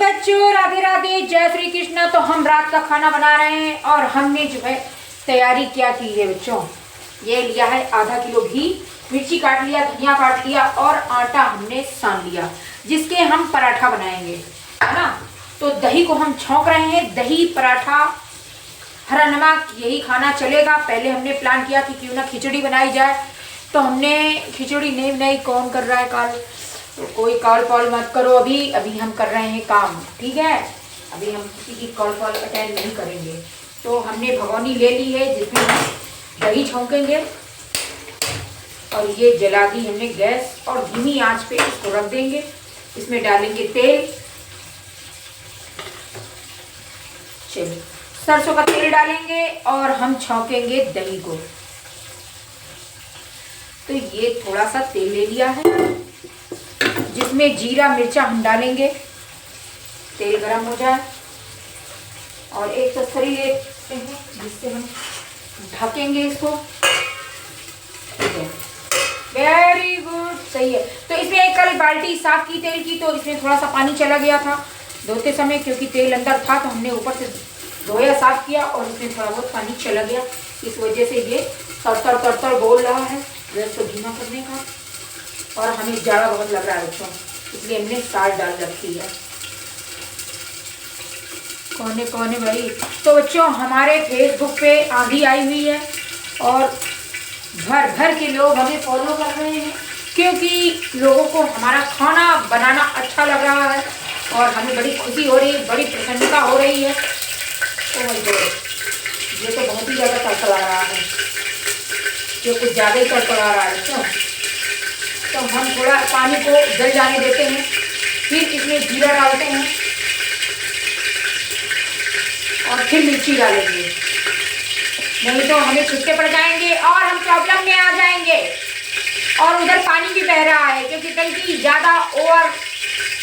बच्चों, राधे राधे, जय श्री कृष्ण। तो हम रात का खाना बना रहे हैं और हमने जो है तैयारी क्या की है बच्चों। ये लिया है आधा किलो घी, मिर्ची काट लिया, धनिया काट लिया और आटा हमने सान लिया जिसके हम पराठा बनाएंगे, है ना। तो दही को हम छौंक रहे हैं। दही, पराठा, हरा नमक, यही खाना चलेगा। पहले हमने प्लान किया कि क्यों ना खिचड़ी बनाई जाए, तो हमने खिचड़ी नहीं बनाई। कौन कर रहा है कॉल? तो कोई कॉल कॉल मत करो, अभी हम कर रहे हैं काम, ठीक है। अभी हम किसी की कॉल कॉल अटेंड नहीं करेंगे। तो हमने भगोनी ले ली है जिसमें हम दही छौंकेंगे और ये जला दी हमने गैस और धीमी आंच पे इसको रख देंगे। इसमें डालेंगे तेल, चलिए सरसों का तेल डालेंगे और हम छौंकेंगे दही को। तो ये थोड़ा सा तेल ले लिया है जिसमें जीरा मिर्चा हम डालेंगे। तेल गरम हो जाए और एक तस्तरी लेते हैं जिससे हम ढकेंगे इसको, ठीक है। वेरी गुड, सही है। तो इसमें एक कल बाल्टी साफ की तेल की, तो इसमें थोड़ा सा पानी चला गया था धोते समय, क्योंकि तेल अंदर था तो हमने ऊपर से धोया, साफ किया और इसमें थोड़ा बहुत पानी चला गया। इस वजह से ये तड़तड़ तड़तड़ बोल रहा है। गैस को धीमा करने का, और हमें जाड़ा बहुत लग रहा है बच्चों, इसलिए हमने साग डाल रखी है। कौन है भाई? तो बच्चों हमारे फेसबुक पे आंधी आई हुई है और भर भर के लोग हमें फॉलो कर रहे हैं, क्योंकि लोगों को हमारा खाना बनाना अच्छा लग रहा है और हमें बड़ी खुशी हो रही है, बड़ी प्रसन्नता हो रही है। तो ये तो बहुत ही ज़्यादा तड़तड़ा रहा है, ये कुछ ज़्यादा ही तड़तड़ा रहा है बच्चों। तो हम थोड़ा पानी को जल जाने देते हैं, फिर इसमें जीरा डालते हैं और फिर मिर्ची डालेंगे, नहीं तो हमें छुट्टे पड़ जाएंगे और हम प्रॉब्लम में आ जाएंगे। और उधर पानी भी बह रहा है क्योंकि टंकी ज़्यादा ओवर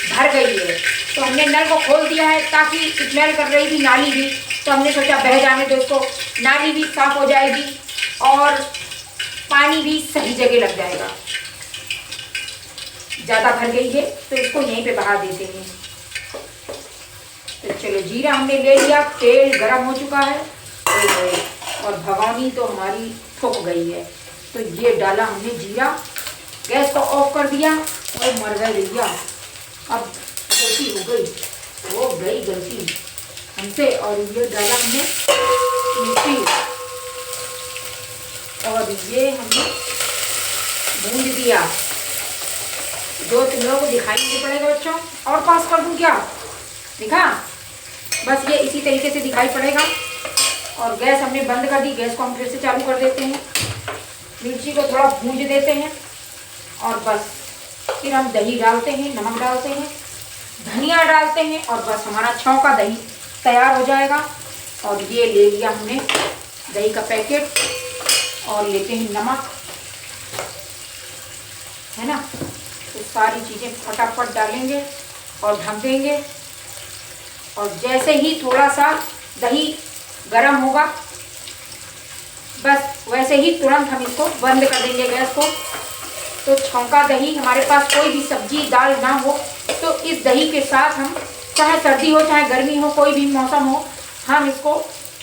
भर गई है, तो हमने नल को खोल दिया है ताकि स्मेल कर रही थी नाली भी, तो हमने सोचा बह जाने दो इसको, नाली भी साफ हो जाएगी और पानी भी सही जगह लग जाएगा। ज़्यादा भर गई है तो इसको यहीं पे बहा देते हैं। तो चलो जीरा हमने ले लिया, तेल गरम हो चुका है और भगोनी तो हमारी फूक गई है। तो ये डाला हमने जीरा, गैस को ऑफ कर दिया और मर गए भैया। अब गलती हो गई गलती हमसे, और ये डाला हमने मिर्ची और ये हमने भून दिया। जो तुम लोगों को दिखाई नहीं पड़ेगा बच्चों, और पास कर दूं क्या? दिखा? बस ये इसी तरीके से दिखाई पड़ेगा। और गैस हमने बंद कर दी, गैस को हम फिर से चालू कर देते हैं। मिर्ची को थोड़ा भूंज देते हैं और बस फिर हम दही डालते हैं, नमक डालते हैं, धनिया डालते हैं और बस हमारा छौंका दही तैयार हो जाएगा। और ये ले लिया हमने दही का पैकेट और लेते हैं नमक, है ना। तो सारी चीज़ें फटाफट डालेंगे और ढक देंगे। और जैसे ही थोड़ा सा दही गरम होगा, बस वैसे ही तुरंत हम इसको बंद कर देंगे गैस को। तो छौंका दही, हमारे पास कोई भी सब्जी दाल ना हो तो इस दही के साथ हम, चाहे सर्दी हो चाहे गर्मी हो, कोई भी मौसम हो, हम इसको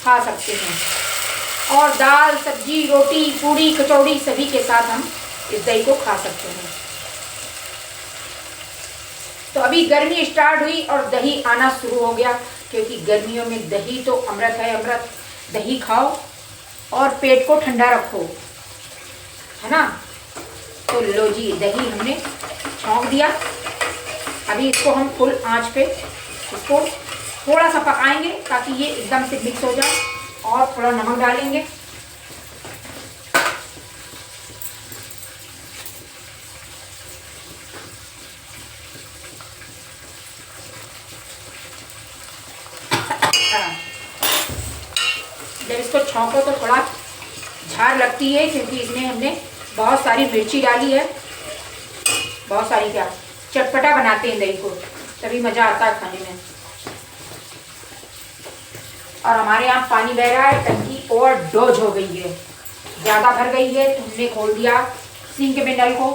खा सकते हैं। और दाल, सब्जी, रोटी, पूड़ी, कचौड़ी सभी के साथ हम इस दही को खा सकते हैं। तो अभी गर्मी स्टार्ट हुई और दही आना शुरू हो गया, क्योंकि गर्मियों में दही तो अमृत है, अमृत। दही खाओ और पेट को ठंडा रखो, है ना। तो लो जी, दही हमने छौंक दिया। अभी इसको हम फुल आंच पे इसको थोड़ा सा पकाएंगे ताकि ये एकदम से मिक्स हो जाए। और थोड़ा नमक डालेंगे, जब इसको छौंको तो थोड़ा झार लगती है, क्योंकि इसमें हमने बहुत सारी मिर्ची डाली है। बहुत सारी क्या, चटपटा बनाते हैं दही को, तभी मज़ा आता है खाने में। और हमारे यहाँ पानी बह रहा है, टंकी ओवरडोज हो गई है, ज़्यादा भर गई है, तो हमने खोल दिया सिंक में नल को।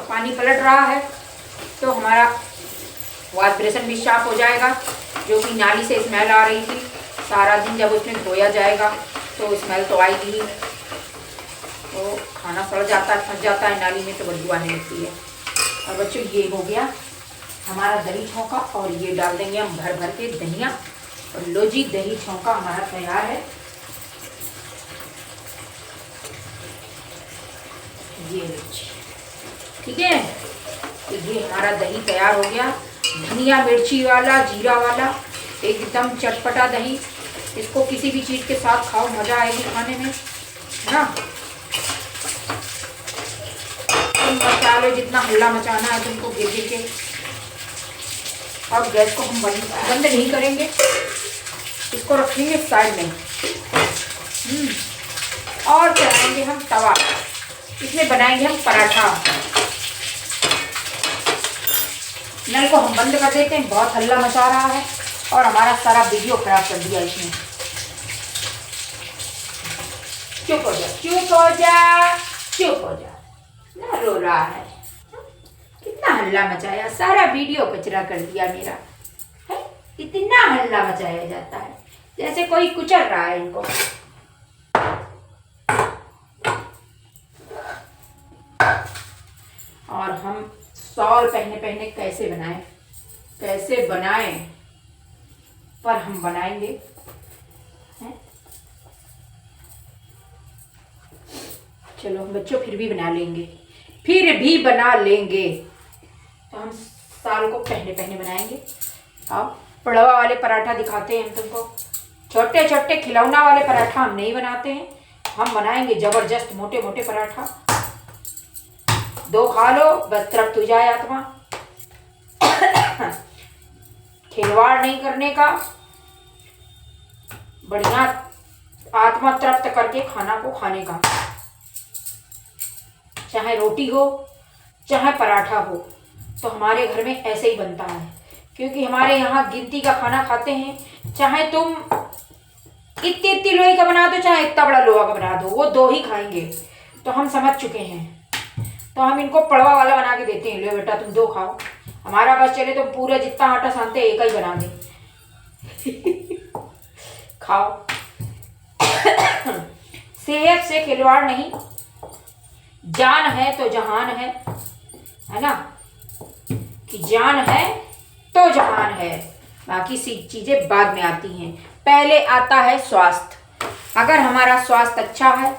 पानी पलट रहा है तो हमारा वाइब्रेशन भी साफ हो जाएगा, जो कि नाली से स्मेल आ रही थी। सारा दिन जब उसमें धोया जाएगा तो स्मेल तो आएगी ही, तो खाना सड़ जाता है, फंस जाता है नाली में, तो बदबू आने लगती है। और बच्चों ये हो गया हमारा दही छौंका, और ये डाल देंगे हम भर भर के धनिया। और लो जी, दही छौंका हमारा तैयार है। ये ठीक है, तो ये हमारा दही तैयार हो गया। धनिया मिर्ची वाला, जीरा वाला, एकदम चटपटा दही। इसको किसी भी चीज़ के साथ खाओ, मज़ा आएगी खाने में, है ना। तुम मचा लो जितना हल्ला मचाना है तुमको गिर गिर के। अब गैस को हम बंद नहीं करेंगे, इसको रखेंगे साइड में। और चलाएंगे हम तवा, इसमें बनाएंगे हम पराठा। नल को हम बंद कर देते हैं, बहुत हल्ला मचा रहा है और हमारा सारा वीडियो खराब कर दिया इसने। चुप हो जा, चुप हो जा, चुप हो जा, ना रो रहा है। कितना हल्ला मचाया, सारा वीडियो कचरा कर दिया मेरा है। इतना हल्ला मचाया जाता है जैसे कोई कुचल रहा है इनको। और हम शॉल पहने पहने कैसे बनाएं, पर हम बनाएंगे है? चलो बच्चों, फिर भी बना लेंगे। तो हम साल को पहले पहले बनाएंगे। अब पड़वा वाले पराठा दिखाते हैं हम तुमको। छोटे छोटे खिलौना वाले पराठा हम नहीं बनाते हैं, हम बनाएंगे जबरदस्त मोटे मोटे पराठा। 2 खा लो बस तृप्त हो जाए आत्मा। खिलवाड़ नहीं करने का, बढ़िया आत्मा तृप्त करके खाना को खाने का। चाहे रोटी हो चाहे पराठा हो, तो हमारे घर में ऐसे ही बनता है, क्योंकि हमारे यहाँ गिनती का खाना खाते हैं। चाहे तुम इतनी लोहे का बना दो, चाहे इतना बड़ा लोहा का बना दो, वो 2 ही खाएंगे। तो हम समझ चुके हैं, तो हम इनको पड़वा वाला बना के देते हैं। लो बेटा तुम 2 खाओ, हमारा बस चले तो पूरा जितना आटा सानते एक ही बना दे। खाओ। सेहत से खिलवाड़ नहीं, जान है तो जहान है ना, कि जान है तो जहान है। बाकी सी चीजें बाद में आती हैं, पहले आता है स्वास्थ्य। अगर हमारा स्वास्थ्य अच्छा है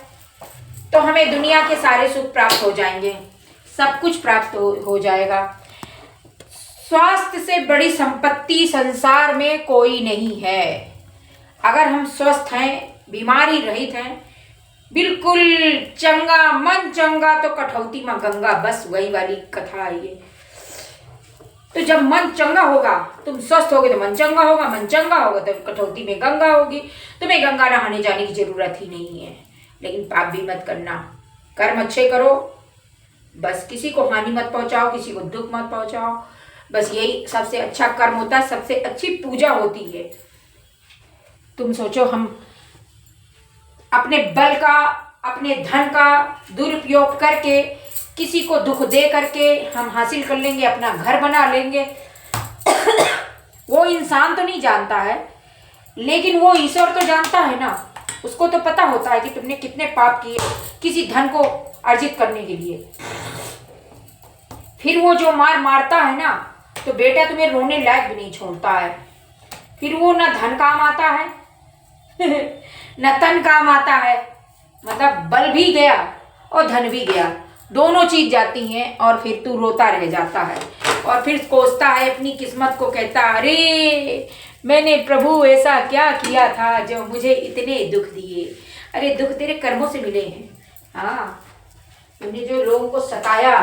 तो हमें दुनिया के सारे सुख प्राप्त हो जाएंगे, सब कुछ प्राप्त हो जाएगा। स्वास्थ्य से बड़ी संपत्ति संसार में कोई नहीं है। अगर हम स्वस्थ हैं, बीमारी रहित हैं, बिल्कुल चंगा मन चंगा तो कठौती में गंगा, बस वही वाली कथा है ये। तो जब मन चंगा होगा, तुम स्वस्थ होगे तो मन चंगा होगा, मन चंगा होगा तो कठौती में गंगा होगी। तुम्हें गंगा नहाने जाने की जरूरत ही नहीं है। लेकिन पाप भी मत करना, कर्म अच्छे करो, बस किसी को हानि मत पहुंचाओ, किसी को दुख मत पहुंचाओ। बस यही सबसे अच्छा कर्म होता है, सबसे अच्छी पूजा होती है। तुम सोचो, हम अपने बल का, अपने धन का दुरुपयोग करके, किसी को दुख दे करके हम हासिल कर लेंगे, अपना घर बना लेंगे। वो इंसान तो नहीं जानता है, लेकिन वो ईश्वर तो जानता है ना। उसको तो पता होता है कि तुमने कितने पाप किए किसी धन को अर्जित करने के लिए। फिर वो जो मारता है ना, तो बेटा तुम्हें रोने लायक भी नहीं छोड़ता है। फिर वो ना धन काम आता है न तन काम आता है, मतलब बल भी गया और धन भी गया, दोनों चीज जाती हैं। और फिर तू रोता रह जाता है और फिर कोसता है अपनी किस्मत को, कहता अरे मैंने प्रभु ऐसा क्या किया था जो मुझे इतने दुख दिए। अरे दुख तेरे कर्मों से मिले हैं। हाँ, तुमने जो लोगों को सताया,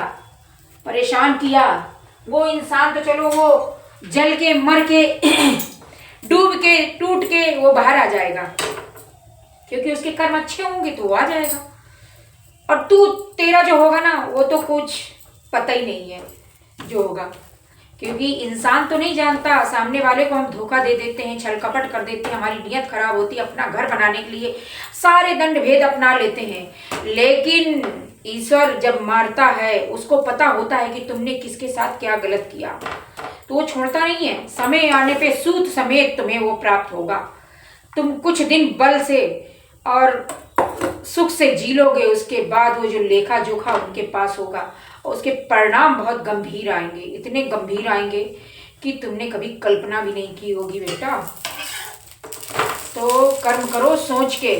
परेशान किया, वो इंसान तो चलो वो जल के मर के डूब के टूट के वो बाहर आ जाएगा, क्योंकि उसके कर्म अच्छे होंगे तो वो आ जाएगा। और तू तेरा जो होगा ना, वो तो कुछ पता ही नहीं है जो होगा, क्योंकि इंसान तो नहीं जानता। सामने वाले को हम धोखा दे देते हैं, छल कपट कर देते हैं, हमारी नीयत खराब होती है, अपना घर बनाने के लिए सारे दंड भेद अपना लेते हैं। लेकिन ईश्वर जब मारता है, उसको पता होता है कि तुमने किसके साथ क्या गलत किया। तो वो छोड़ता नहीं है। समय आने पे सूत समेत तुम्हें वो प्राप्त होगा। तुम कुछ दिन बल से और सुख से जी लोगे, उसके बाद वो जो लेखा जोखा उनके पास होगा और उसके परिणाम बहुत गंभीर आएंगे, इतने गंभीर आएंगे कि तुमने कभी कल्पना भी नहीं की होगी बेटा। तो कर्म करो सोच के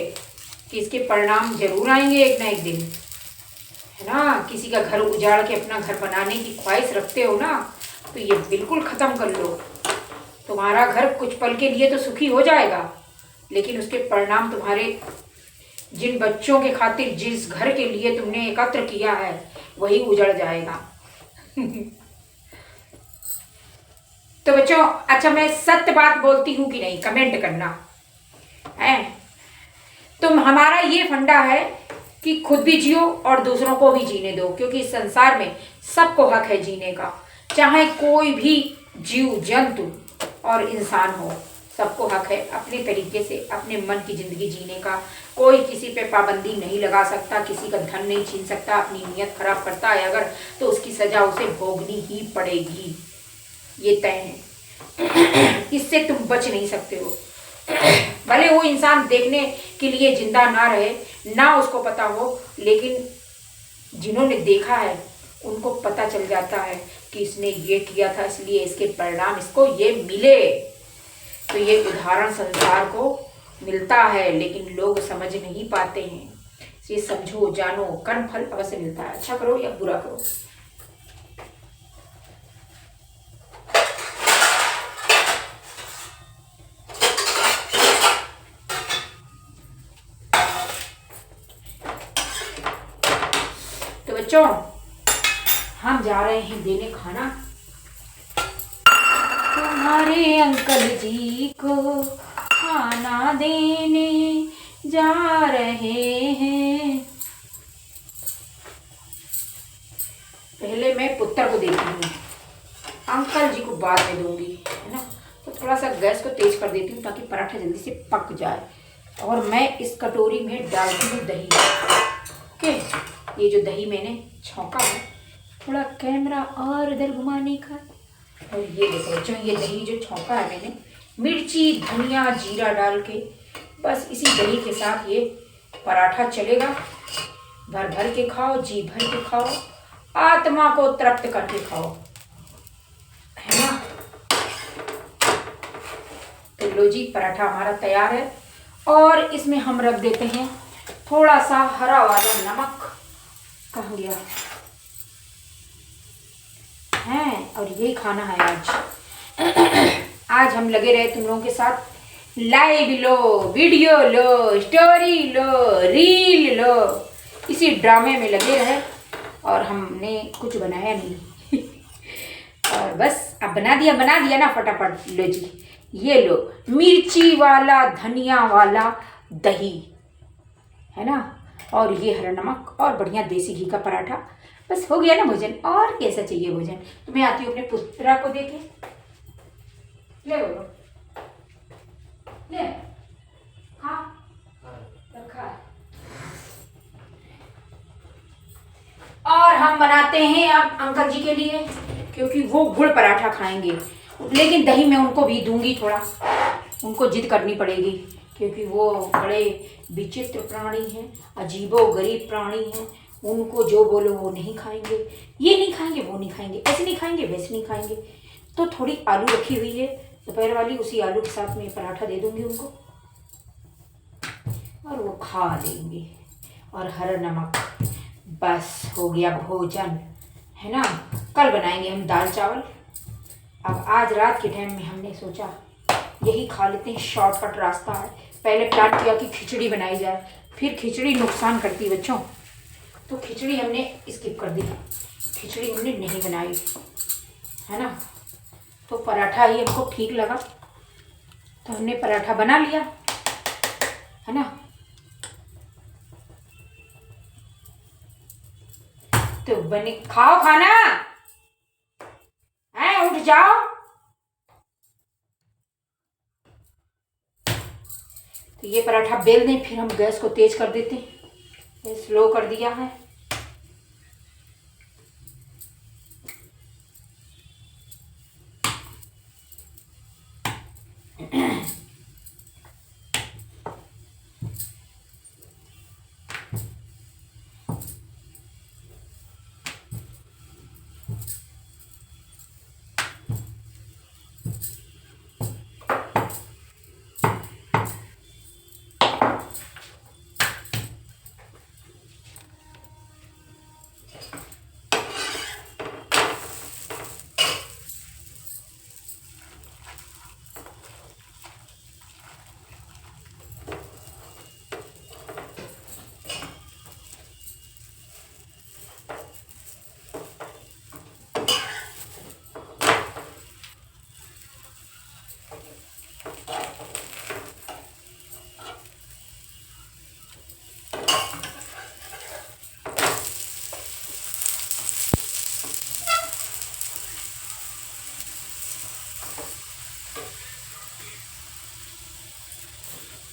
कि इसके परिणाम जरूर आएंगे एक ना एक दिन, है ना। किसी का घर उजाड़ के अपना घर बनाने की ख्वाहिश रखते हो ना, तो ये बिल्कुल खत्म कर लो। तुम्हारा घर कुछ पल के लिए तो सुखी हो जाएगा, लेकिन उसके परिणाम तुम्हारे जिन बच्चों के खातिर जिस घर के लिए तुमने एकत्र किया है वही उजड़ जाएगा। तो बच्चों, अच्छा मैं सत्य बात बोलती हूँ कि नहीं, कमेंट करना है। तुम हमारा ये फंडा है कि खुद भी जियो और दूसरों को भी जीने दो, क्योंकि इस संसार में सबको हक है जीने का, चाहे कोई भी जीव जंतु और इंसान हो, सबको हक है अपने तरीके से अपने मन की जिंदगी जीने का। कोई किसी पे पाबंदी नहीं लगा सकता, किसी का धन नहीं छीन सकता। अपनी नीयत खराब करता है अगर, तो उसकी सजा उसे भोगनी ही पड़ेगी, ये तय है। इससे तुम बच नहीं सकते हो। भले वो इंसान देखने के लिए जिंदा ना रहे, ना उसको पता हो, लेकिन जिन्होंने देखा है उनको पता चल जाता है कि इसने ये किया था, इसलिए इसके परिणाम इसको ये मिले। तो ये उदाहरण संसार को मिलता है, लेकिन लोग समझ नहीं पाते हैं। ये समझो, जानो, कर्म फल अवश्य मिलता है, अच्छा करो या बुरा करो। तो बच्चों, हम जा रहे हैं देने खाना तुम्हारे अंकल जी को, खाना देने जा रहे हैं। पहले मैं पुत्र को देती हूँ, अंकल जी को बाद में दूंगी, है ना। तो थोड़ा सा गैस को तेज कर देती हूँ ताकि पराठा जल्दी से पक जाए। और मैं इस कटोरी में डालती हूँ दही। ओके, ये जो दही मैंने छौंका है, थोड़ा कैमरा और इधर घुमाने का। और ये देखो बच्चों, ये दही जो छौंका है मैंने, मिर्ची धनिया जीरा डाल के, बस इसी दही के साथ ये पराठा चलेगा। भर भर के खाओ, जी भर के खाओ, आत्मा को तृप्त करके खाओ, है ना। तो लो जी, पराठा हमारा तैयार है। और इसमें हम रख देते हैं थोड़ा सा हरा वाला नमक। कहाँ गया है। और यही खाना है आज। आज हम लगे रहे तुम लोगों के साथ, लाइव लो, वीडियो लो, स्टोरी लो, रील लो, इसी ड्रामे में लगे रहे और हमने कुछ बनाया नहीं। और बस अब बना दिया ना फटाफट। लो जी, ये लो मिर्ची वाला धनिया वाला दही, है ना, और ये हरा नमक और बढ़िया देसी घी का पराठा। बस हो गया ना भोजन, और कैसा चाहिए भोजन। तो मैं आती हूँ अपने पुत्रा को देखे। ले बोलो, ले खा, रखा। और हम बनाते हैं अब अंकल जी के लिए, क्योंकि वो गुड़ पराठा खाएंगे, लेकिन दही मैं उनको भी दूंगी थोड़ा, उनको जिद करनी पड़ेगी, क्योंकि वो बड़े विचित्र प्राणी हैं, अजीबो गरीब प्राणी हैं। उनको जो बोलो वो नहीं खाएंगे, ये नहीं खाएंगे, वो नहीं खाएंगे, ऐसे नहीं खाएंगे, वैसे नहीं खाएंगे। तो थोड़ी आलू रखी हुई है दोपहर वाली, उसी आलू के साथ में पराठा दे दूंगी उनको और वो खा लेंगे। और हरा नमक, बस हो गया भोजन, है ना। कल बनाएंगे हम दाल चावल। अब आज रात के टाइम में हमने सोचा यही खा लेते हैं, शॉर्टकट रास्ता है। पहले प्लान किया कि खिचड़ी बनाई जाए, फिर खिचड़ी नुकसान करती है बच्चों, तो खिचड़ी हमने स्किप कर दी, खिचड़ी हमने नहीं बनाई, है ना। तो पराठा ही हमको ठीक लगा, तो हमने पराठा बना लिया, है ना। तो बने, खाओ खाना है, उठ जाओ। तो ये पराठा बेल दें, फिर हम गैस को तेज कर देते हैं, स्लो कर दिया है।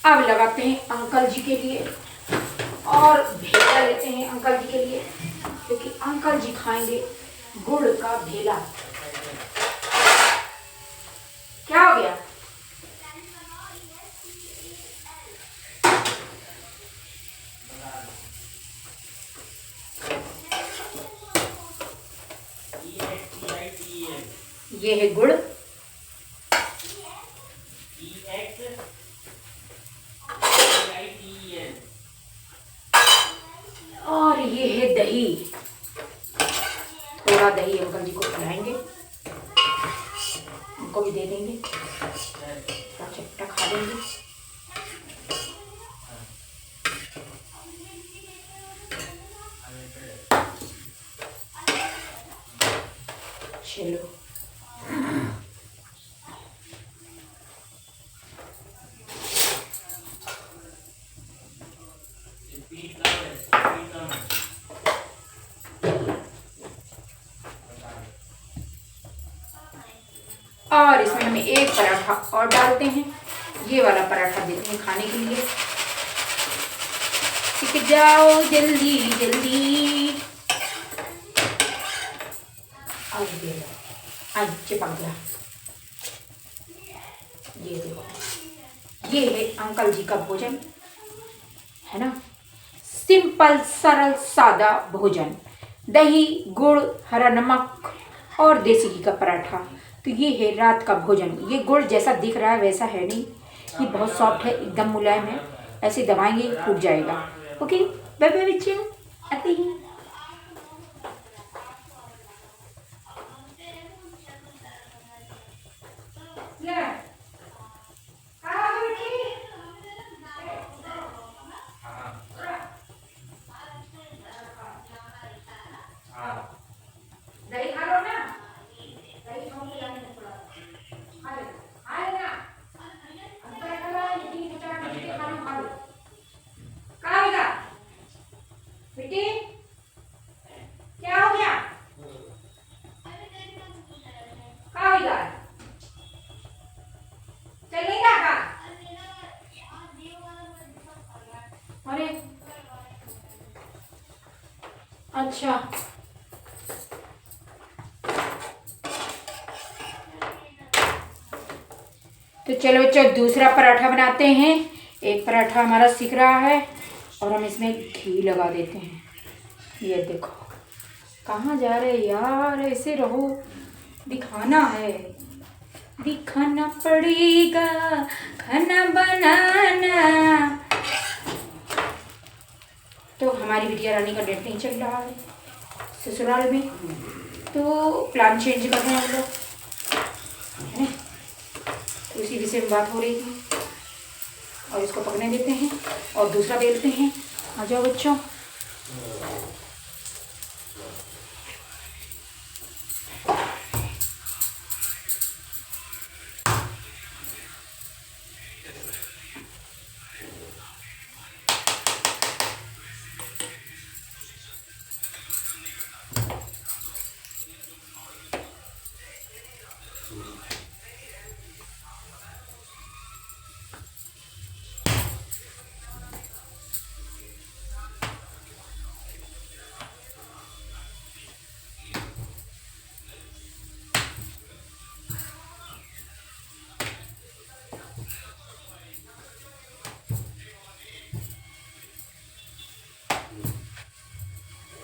अब लगाते हैं अंकल जी के लिए और भेला लेते हैं अंकल जी के लिए, क्योंकि अंकल जी खाएंगे गुड़ का भेला। क्या हो गया? ये है गुड़, और ये है दही। थोड़ा दही अंकल जी को खिलाएंगे, उनको भी दे देंगे, थोड़ा चट्टा खा लेंगे। चलो और इसमें हमें एक पराठा और डालते हैं। ये वाला पराठा देते हैं खाने के लिए। सीख जाओ जल्दी जल्दी। आज चिपक गया। ये देखो, ये है अंकल जी का भोजन, है ना। सिंपल सरल सादा भोजन, दही गुड़ हरा नमक और देसी घी का पराठा। तो ये है रात का भोजन। ये गुड़ जैसा दिख रहा है वैसा है नहीं, ये बहुत सॉफ्ट है, एकदम मुलायम है। ऐसे दबाएंगे फूट जाएगा। ओके, बाय बाय बच्चे, आते हैं। दही खा लो ना, दही खाओ तो जाने थोड़ा खा लेना। अंतर करा इडली चाट मिट्टी खाना खा लो। कहाँ होगा मिट्टी? क्या हो गया? कहाँ होगा? चलेगा का? अरे अच्छा, तो चलो बच्चों दूसरा पराठा बनाते हैं। एक पराठा हमारा सिक रहा है और हम इसमें घी लगा देते हैं। ये देखो, कहाँ जा रहे यार, ऐसे रहो, दिखाना है, दिखाना पड़ेगा खाना बनाना। तो हमारी बिटिया रानी का डेट नहीं चल रहा है ससुराल में, तो प्लान चेंज कर रहे हैं हम लोग, है ना। तो इसी विषय में बात हो रही थी। और इसको पकने देते हैं और दूसरा बेलते हैं। आ जाओ बच्चों।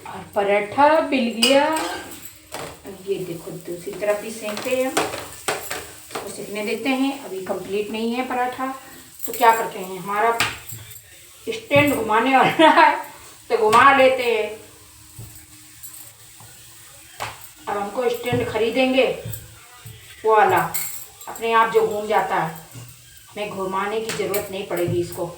और पराठा बिल गया। ये देखो दूसरी तरफ भी सेकते हैं, उसको सेकने देते हैं। अभी कंप्लीट नहीं है पराठा, तो क्या करते हैं, हमारा स्टैंड घुमाने वाला है तो घुमा लेते हैं। अब हमको स्टैंड खरीदेंगे वो वाला, अपने आप जो घूम जाता है, हमें घुमाने की ज़रूरत नहीं पड़ेगी इसको।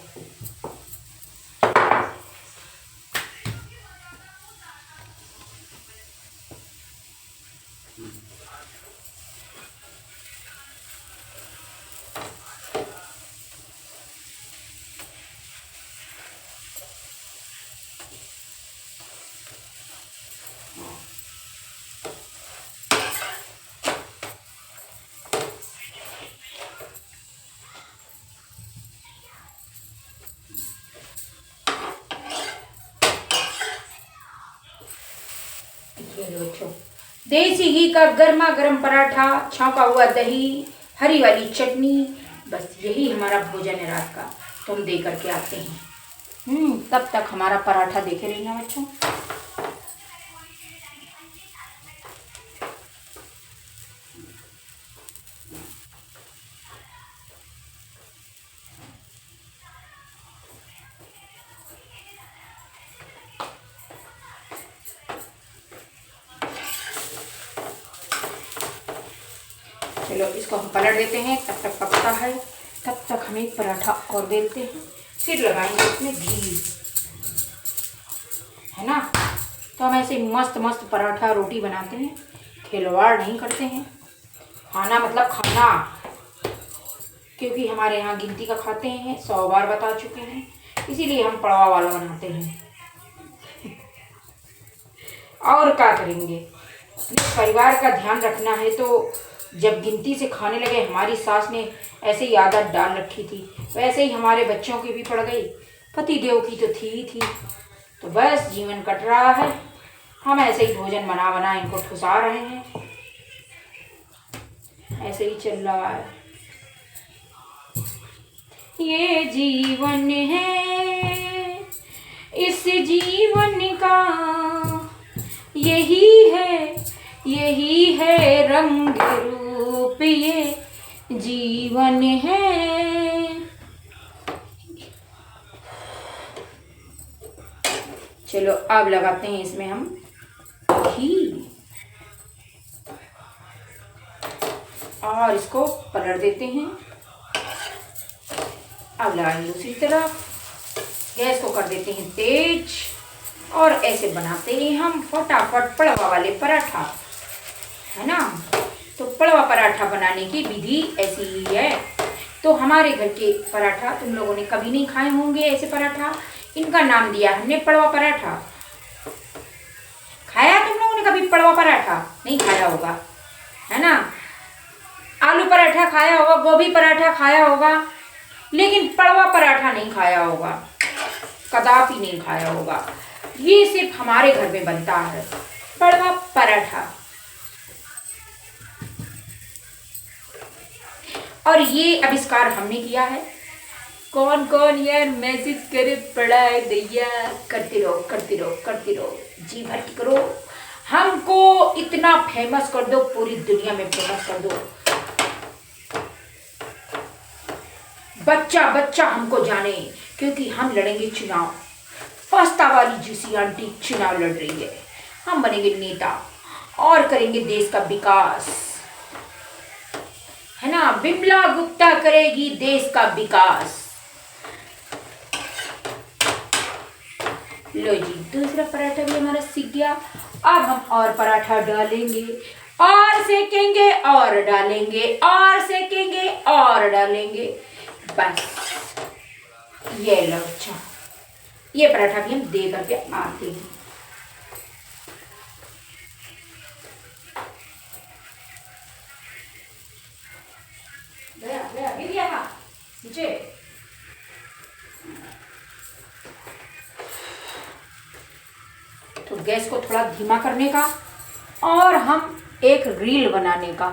देसी घी का गर्मा गर्म पराठा, छौंका हुआ दही, हरी वाली चटनी, बस यही हमारा भोजन है रात का। तो हम दे करके आते हैं। तब तक हमारा पराठा देखे रहना बच्चों। चलो इसको हम पलट देते हैं, तब तक पकता है। तब तक हम एक पराठा और बेलते हैं, फिर लगाएंगे इसमें घी, है ना। तो हम ऐसे मस्त मस्त पराठा रोटी बनाते हैं, खिलवाड़ नहीं करते हैं। खाना मतलब खाना, क्योंकि हमारे यहाँ गिनती का खाते हैं, 100 बार बता चुके हैं, इसीलिए हम पड़वा वाला बनाते हैं। और क्या करेंगे, परिवार का ध्यान रखना है। तो जब गिनती से खाने लगे, हमारी सास ने ऐसे ही आदत डाल रखी थी, वैसे ही हमारे बच्चों की भी पड़ गई, पति देव की तो थी ही थी। तो बस जीवन कट रहा है, हम ऐसे ही भोजन बना बना इनको ठुसा रहे हैं, ऐसे ही चल रहा है। ये जीवन है, इस जीवन का यही है रंग रूप, ये जीवन है। चलो अब लगाते हैं इसमें हम घी और इसको पलट देते हैं। अब लगाएंगे दूसरी तरफ, गैस को कर देते हैं तेज और ऐसे बनाते हैं हम फटाफट पड़वा वाले पराठा, है ना। तो पड़वा पराठा बनाने की विधि ऐसी ही है। तो हमारे घर के पराठा तुम लोगों ने कभी नहीं खाए होंगे ऐसे पराठा, इनका नाम दिया हमने पड़वा पराठा। खाया तुम लोगों ने कभी पड़वा पराठा? नहीं खाया होगा, है ना। आलू पराठा खाया होगा, गोभी पराठा खाया होगा, लेकिन पड़वा पराठा नहीं खाया होगा, कदापि नहीं खाया होगा। ये सिर्फ हमारे घर में बनता है पड़वा पराठा। और ये आविष्कार हमने किया है। कौन कौन यार मैसेज करे पड़ा है दैया, करते रहो करते रहो करते रहो, जी भर की करो, हमको इतना फेमस कर दो, पूरी दुनिया में फेमस कर दो, बच्चा बच्चा हमको जाने, क्योंकि हम लड़ेंगे चुनाव। पास्ता वाली जूसी आंटी चुनाव लड़ रही है, हम बनेंगे नेता और करेंगे देश का विकास, है ना। बिमला गुप्ता करेगी देश का विकास। लो जी, दूसरा पराठा भी हमारा सीख गया। अब हम और पराठा डालेंगे और सेकेंगे और डालेंगे और सेकेंगे और डालेंगे, बस ये लो। अच्छा, ये पराठा भी हम दे करके आते हैं। गया गया गिर गया था नीचे। तो गैस को थोड़ा धीमा करने का और हम एक रील बनाने का